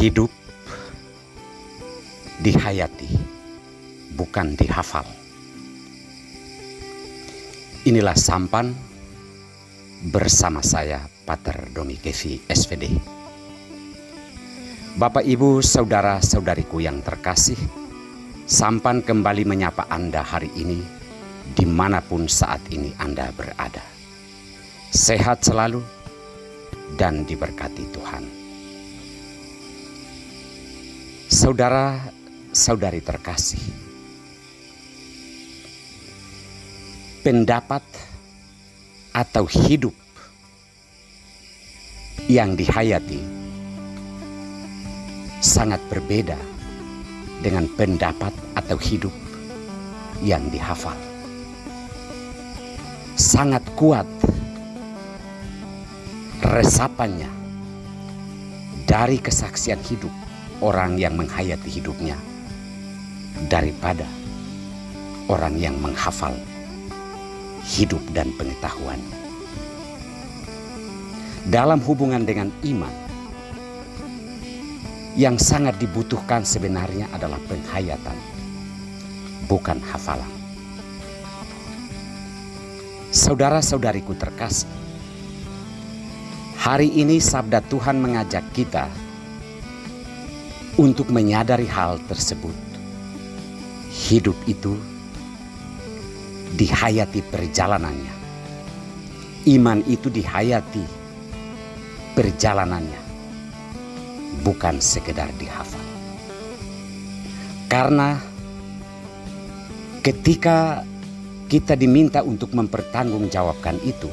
Hidup dihayati, bukan dihafal. Inilah sampan bersama saya, Pater Doni Kevi, SVD. Bapak, Ibu, saudara-saudariku yang terkasih, sampan kembali menyapa Anda hari ini, dimanapun saat ini Anda berada. Sehat selalu dan diberkati Tuhan. Saudara-saudari terkasih, pendapat atau hidup yang dihayati sangat berbeda dengan pendapat atau hidup yang dihafal. Sangat kuat resapannya dari kesaksian hidup orang yang menghayati hidupnya daripada orang yang menghafal hidup dan pengetahuan. Dalam hubungan dengan iman, yang sangat dibutuhkan sebenarnya adalah penghayatan, bukan hafalan. Saudara-saudariku terkasih, hari ini sabda Tuhan mengajak kita untuk menyadari hal tersebut. Hidup itu dihayati perjalanannya. Iman itu dihayati perjalanannya, bukan sekedar dihafal. Karena ketika kita diminta untuk mempertanggungjawabkan itu,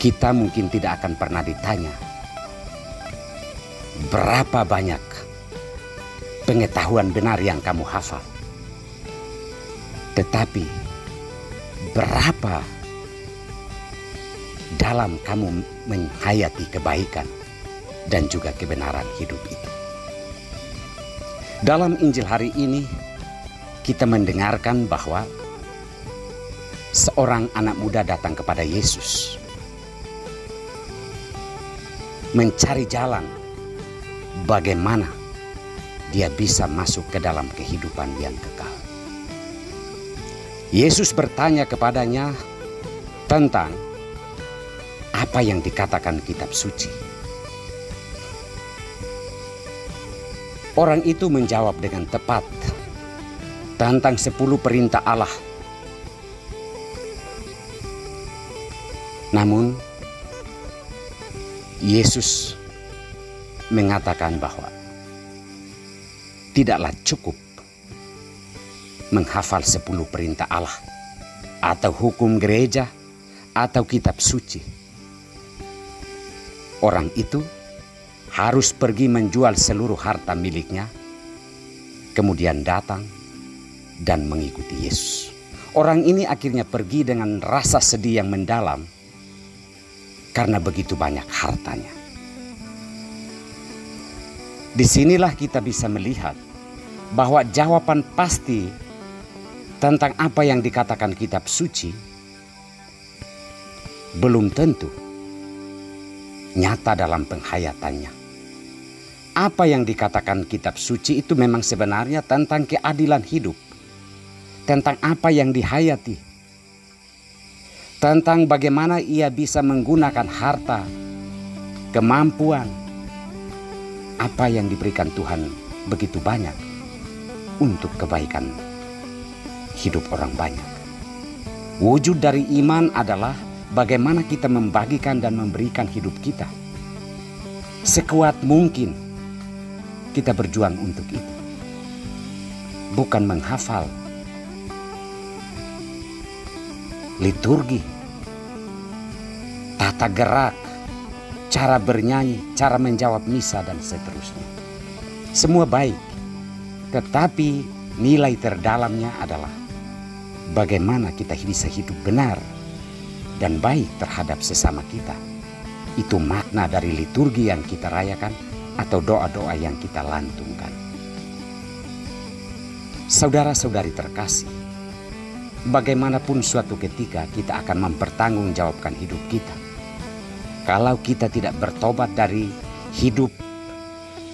kita mungkin tidak akan pernah ditanya berapa banyak pengetahuan benar yang kamu hafal, tetapi berapa dalam kamu menghayati kebaikan dan juga kebenaran hidup itu. Dalam Injil hari ini kita mendengarkan bahwa seorang anak muda datang kepada Yesus mencari jalan bagaimana dia bisa masuk ke dalam kehidupan yang kekal. Yesus bertanya kepadanya tentang apa yang dikatakan kitab suci. Orang itu menjawab dengan tepat tentang 10 perintah Allah. Namun Yesus mengatakan bahwa tidaklah cukup menghafal 10 perintah Allah atau hukum gereja atau kitab suci. Orang itu harus pergi menjual seluruh harta miliknya, kemudian datang dan mengikuti Yesus. Orang ini akhirnya pergi dengan rasa sedih yang mendalam karena begitu banyak hartanya. Disinilah kita bisa melihat bahwa jawaban pasti tentang apa yang dikatakan kitab suci belum tentu nyata dalam penghayatannya. Apa yang dikatakan kitab suci itu memang sebenarnya tentang keadilan hidup, tentang apa yang dihayati, tentang bagaimana ia bisa menggunakan harta, kemampuan, apa yang diberikan Tuhan begitu banyak untuk kebaikan hidup orang banyak. Wujud dari iman adalah bagaimana kita membagikan dan memberikan hidup kita. Sekuat mungkin kita berjuang untuk itu. Bukan menghafal liturgi, tata gerak, cara bernyanyi, cara menjawab misa dan seterusnya. Semua baik, tetapi nilai terdalamnya adalah bagaimana kita bisa hidup benar dan baik terhadap sesama kita. Itu makna dari liturgi yang kita rayakan atau doa-doa yang kita lantungkan. Saudara-saudari terkasih, bagaimanapun suatu ketika kita akan mempertanggungjawabkan hidup kita. Kalau kita tidak bertobat dari hidup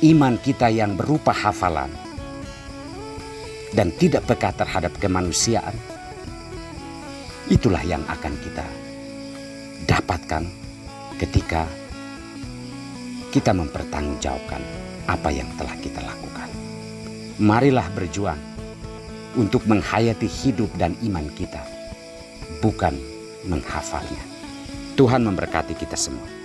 iman kita yang berupa hafalan dan tidak peka terhadap kemanusiaan, itulah yang akan kita dapatkan ketika kita mempertanggungjawabkan apa yang telah kita lakukan. Marilah berjuang untuk menghayati hidup dan iman kita, bukan menghafalnya. Tuhan memberkati kita semua.